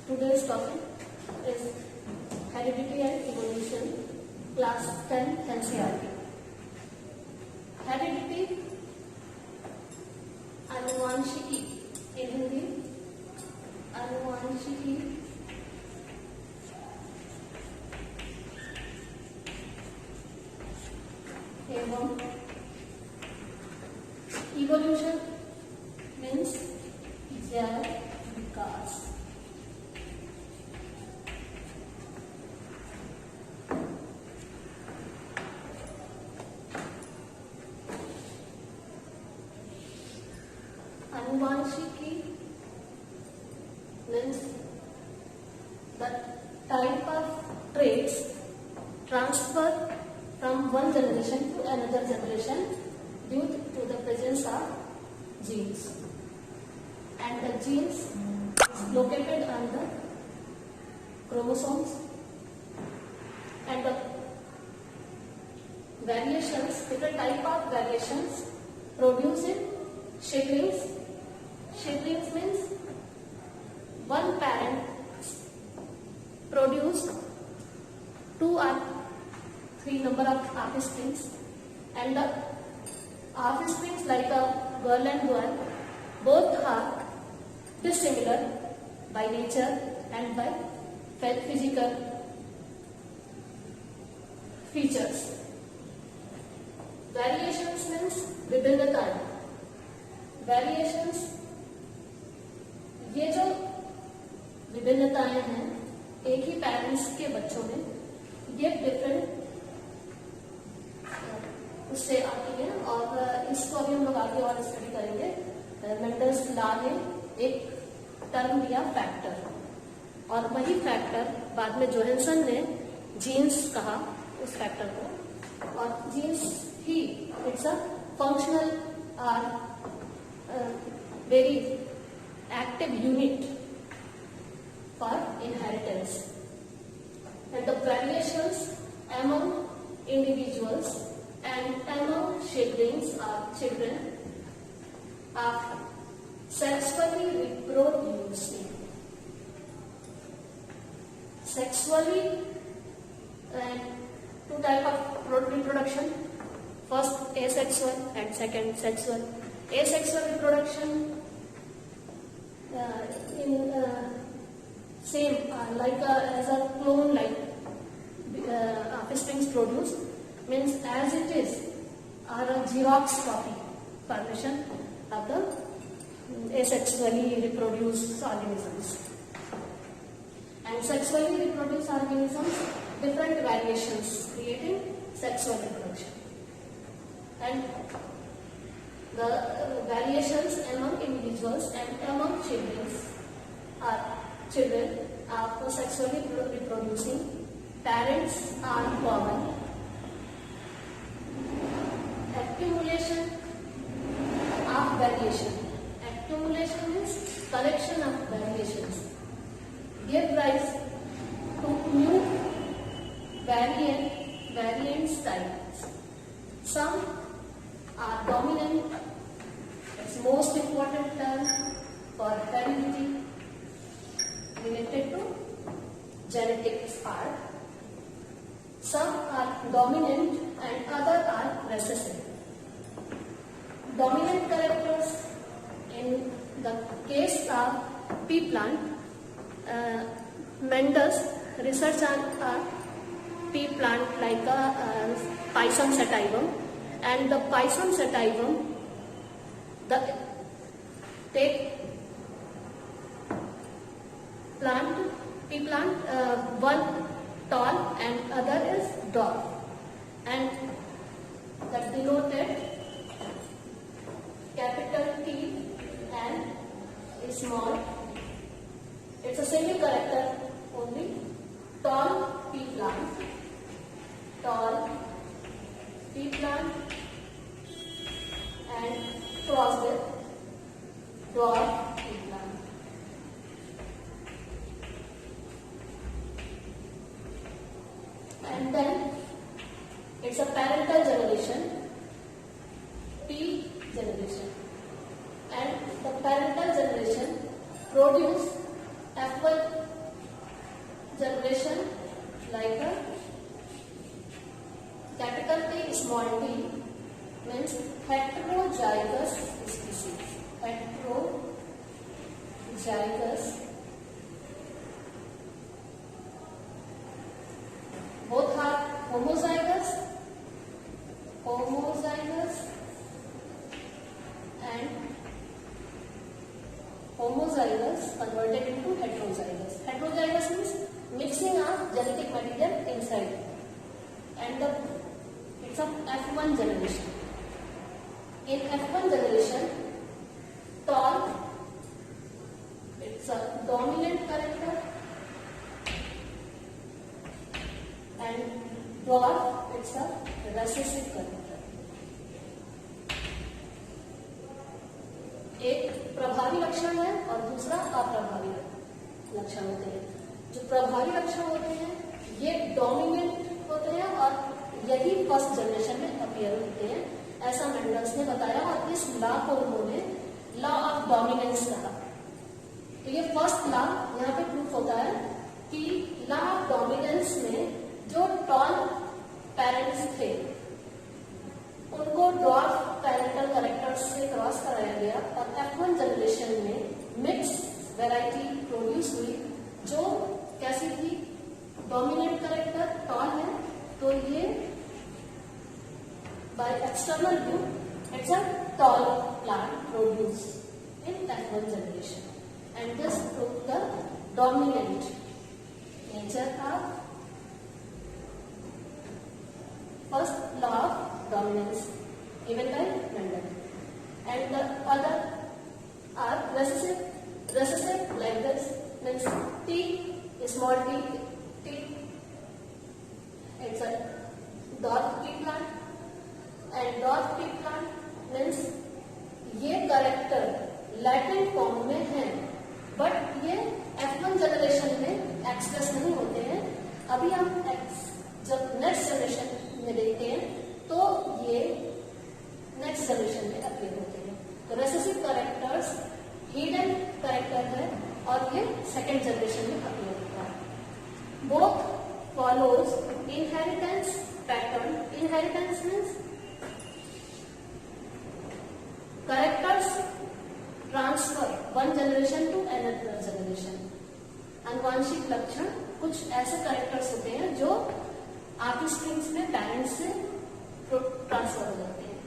Today's topic is heredity and evolution, class 10 NCERT. Heredity अनुवांशिकी in Hindi अनुवांशिकी एवं evolution means जैव विकास. Anuvanshiki means the type of traits transferred from one generation to another generation due to the presence of genes, and the genes is located on the chromosomes, and the variations, different type of variations produced in siblings. Siblings means one parent produce two or three number of offsprings, and the offsprings like a girl and boy both are dissimilar by nature and by physical features. Variations means विभिन्नताएं. Variations, ये जो विभिन्नताएं हैं एक ही parents के बच्चों में, ये different उससे आती है, और इसको अभी हम लोग आगे और स्टडी करेंगे. मेंडल्स लॉ ने एक टर्म दिया फैक्टर, और वही फैक्टर बाद में जोहानसन ने जीन्स कहा उस फैक्टर को, और जीन्स ही इट्स अ फंक्शनल और very active unit for inheritance, and the variations among individuals and among siblings or children are sexually reproducing. Sexually, and two type of reproduction, first asexual and second sexual. Asexual reproduction in same like as a clone, like offsprings produced, means as it is, or a Xerox copy formation of the asexually reproduced organisms. And sexually reproduced organisms, different variations creating sexual reproduction, and the variations among individuals and among children are sexually reproducing. Parents are common. Accumulation of variation. Accumulation is collection of variations. Give rise to new variant styles. Some are dominant. It's most important term for heredity related to genetics part. Some are dominant and other are recessive. Dominant characters in the case of pea plant, Mendel's research on pea plant like Pisum sativum, and the Pisum sativum, the take plant, pea plant, one tall and other is dwarf, and that denoted capital T and small. It's a single character only. Tall pea plant, tall pea plant, and crossed with dwarf pea plant. And then it's a parental generation, P generation, and the parental generation produce F1 small t means heterozygous species. Heterozygous. Both are homozygous and homozygous converted into heterozygous. Heterozygous means mixing of genetic material inside, and it's a F1 generation. In F1 generation, tall, it's a dominant character, and dwarf, it's a recessive character. एक प्रभावी लक्षण है और दूसरा अप्रभावी लक्षण होते हैं। जो प्रभावी लक्षण होते हैं ये डोमिनेंट होते हैं और यही फर्स्ट जनरेशन में अपीयर होते हैं, ऐसा मेंडल्स ने बताया। और इस लॉ को उन्होंने लॉ ऑफ डोमिनेंस कहा। तो ये फर्स्ट लॉ यहाँ पे प्रूफ होता है कि लॉ ऑफ डोमिनेंस में जो टॉल पेरेंट्स थे उनको डॉर्फ पैरेंटल कैरेक्टर्स से क्रॉस कराया गया और F1 जनरेशन में मिक्स वैरायटी प्रोड्यूस हुई जो कैसी थी, डोमिनेंट कैरेक्टर टॉल है, तो ये by external root it's a tall plant produce in F1 generation and this prove the dominant nature of first law of dominance given by Mendel, and the other are recessive like this means T, small t, it's a dwarf T plant, and dwarf T plant means ये character latent form में है but ये F1 generation में express नहीं होते हैं। अभी हम जब नेक्स्ट जनरेशन में देखते हैं तो ये नेक्स्ट जनरेशन में अपीयर होते हैं। तो रेसेसिव कैरेक्टर्स हिडन कैरेक्टर है और ये सेकेंड जनरेशन में अपीयर होता है। Both follows inheritance pattern. Inheritance means characters transfer one generation to another generation. आनुवांशिक लक्षण कुछ ऐसे कैरेक्टर्स होते हैं जो ऑफस्प्रिंग्स में पेरेंट्स से ट्रांसफर हो जाते हैं,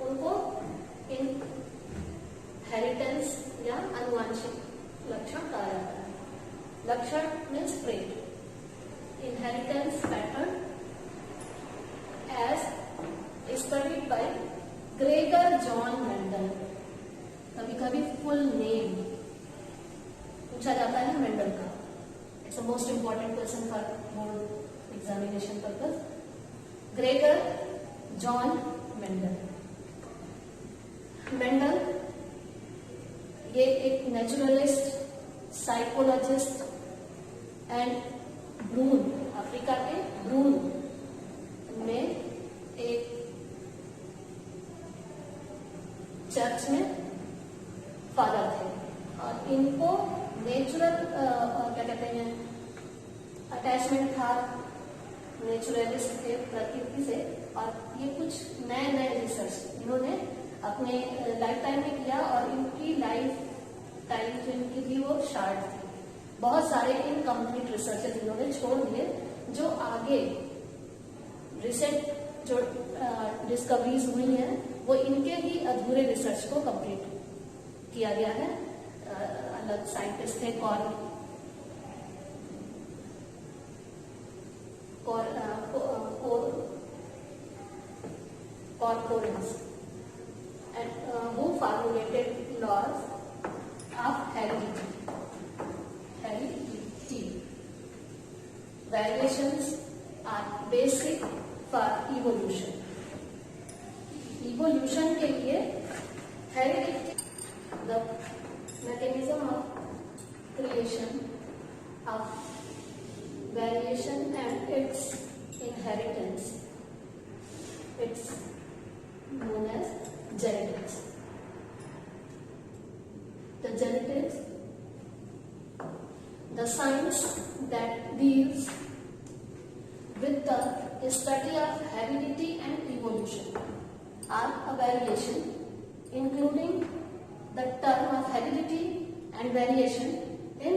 उनको इनहेरिटेंस या आनुवांशिक लक्षण कहा जाता है। लक्षण means trait. Inheritance pattern as studied by Gregor John Mendel. कभी कभी फुल नेम पूछा जाता है मेंडल का। It's a most important question for board examination purpose. Gregor John Mendel. Mendel ये एक naturalist, psychologist and Brunn, Africa के Brunn में एक चर्च में फादर थे और इनको नेचुरल क्या कहते हैं अटैचमेंट था, नेचुरलिस्ट थे प्रकृति से। और ये कुछ नए रिसर्च इन्होंने अपने लाइफ टाइम में किया और इनकी लाइफ टाइम जो इनकी थी वो शार्ट थी। बहुत सारे इनकम्प्लीट रिसर्चेस इन्होंने छोड़ दिए जो आगे रिसेंट जो डिस्कवरीज हुई हैं वो इनके ही अधूरे रिसर्च को कंप्लीट किया गया है। अलग साइंटिस्ट थे Corcorans and who formulated laws of heredity. Variations are basic for evolution. Evolution के लिए heredity, the mechanism of creation of variation and its inheritance. It's known as genetics. The genetics, the science that deals with the study of heredity and evolution. are a variation, including the term of heredity and variation in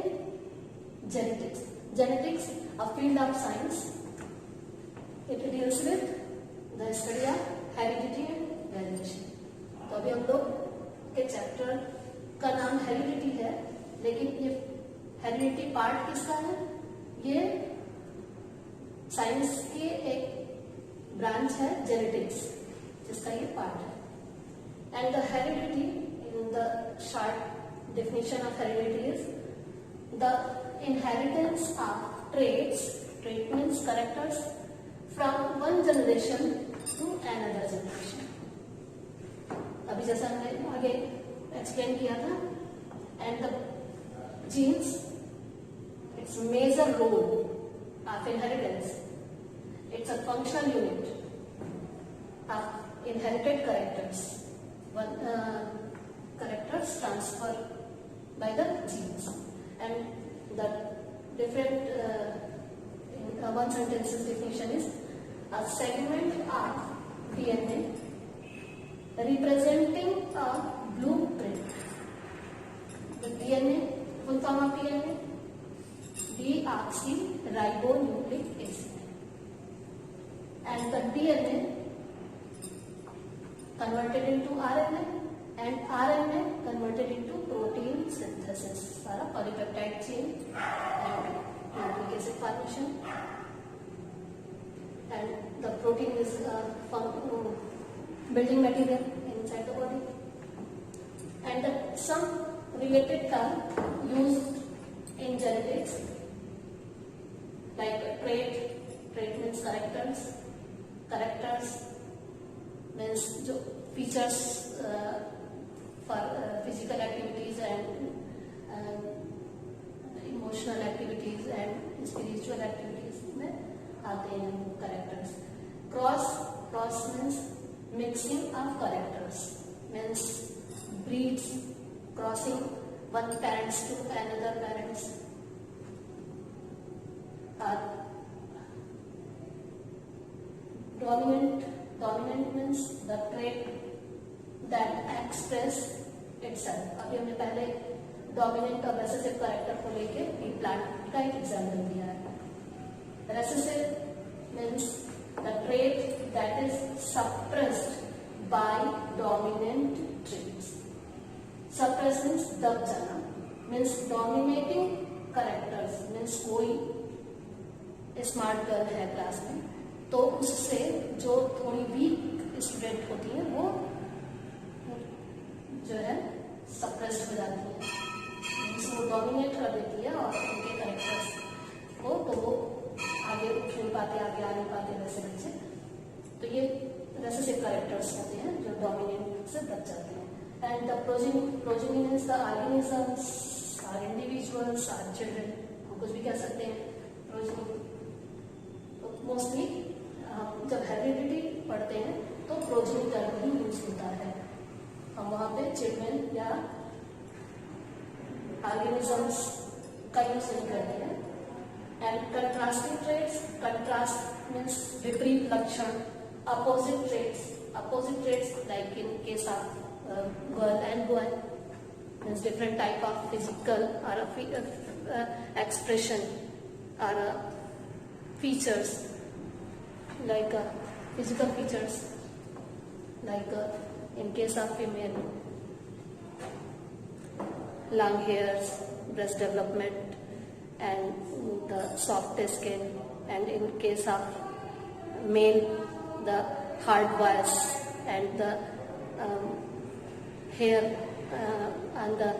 genetics. Genetics, a field of science, it deals with the study of heredity and variation. तो अभी हम लोग के chapter का नाम heredity है, लेकिन ये हेरिडिटी पार्ट किसका है? ये साइंस की एक ब्रांच है जेनेटिक्स, जिसका ये पार्ट है. And the heredity in the short definition of heredity is the inheritance of traits, trait means characters, from one generation to another generation. अभी जैसा हमने आगे एक्सप्लेन किया था. And the genes, it's major role of inheritance, it's a functional unit of inherited characters. Characters transfer by the genes, and the different in one sentence's definition is a segment of DNA representing a blueprint. The DNA, full form of DNA, deoxyribonucleic acid, and the DNA converted into RNA, and RNA converted into protein synthesis, सारा polypeptide chain and nucleic acid formation, and the protein is building material inside the body. And some related term used in genetics, like trait means characters means जो features for physical activities and emotional activities and spiritual activities में आते हैं characters. Cross means mixing of characters, means breeds, crossing one parents to another parents. Dominant means the trait that express itself. अभी हमने पहले dominant और recessive character को लेके एक प्लांट का एक एग्जाम्पल दिया है. Recessive means the trait that is suppressed by dominant traits. Suppress means दब जाना, means dominating characters, means कोई स्मार्ट गर्ल है क्लास में, तो उससे जो थोड़ी वीक स्टूडेंट होती है वो जो है सप्रेस्ड हो जाती है, मीन्स वो डोमिनेट कर देती है और उनके कैरेक्टर्स को, तो वो आगे उठ नहीं पाते, आगे आ नहीं पाते वैसे बच्चे. तो ये रेसेसिव कैरेक्टर्स होते हैं जो डोमिनेंट से बच जाते हैं. And the progeny means the organisms, or individuals, or children, हम कुछ भी कह सकते हैं. प्रोजेनी मोस्टली हम जब हेरिडिटी पढ़ते हैं तो प्रोजेनी टर्म ही यूज होता है. हम वहाँ पे चिल्ड्रन या ऑर्गेनिजम्स का यूज नहीं करते हैं. And contrasting traits, contrast means विपरीत लक्षण, opposite traits like in case of girl and boy, means different type of physical or expression or features, like physical features, like in case of female, long hairs, breast development, and the soft skin, and in case of male, the hard voice and the hair on the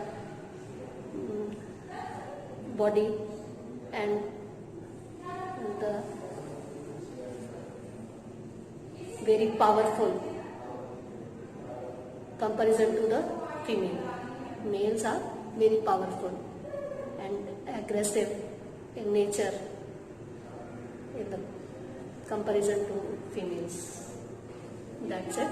body, and the very powerful comparison to the female. Males are very powerful and aggressive in nature in the comparison to females. That's it.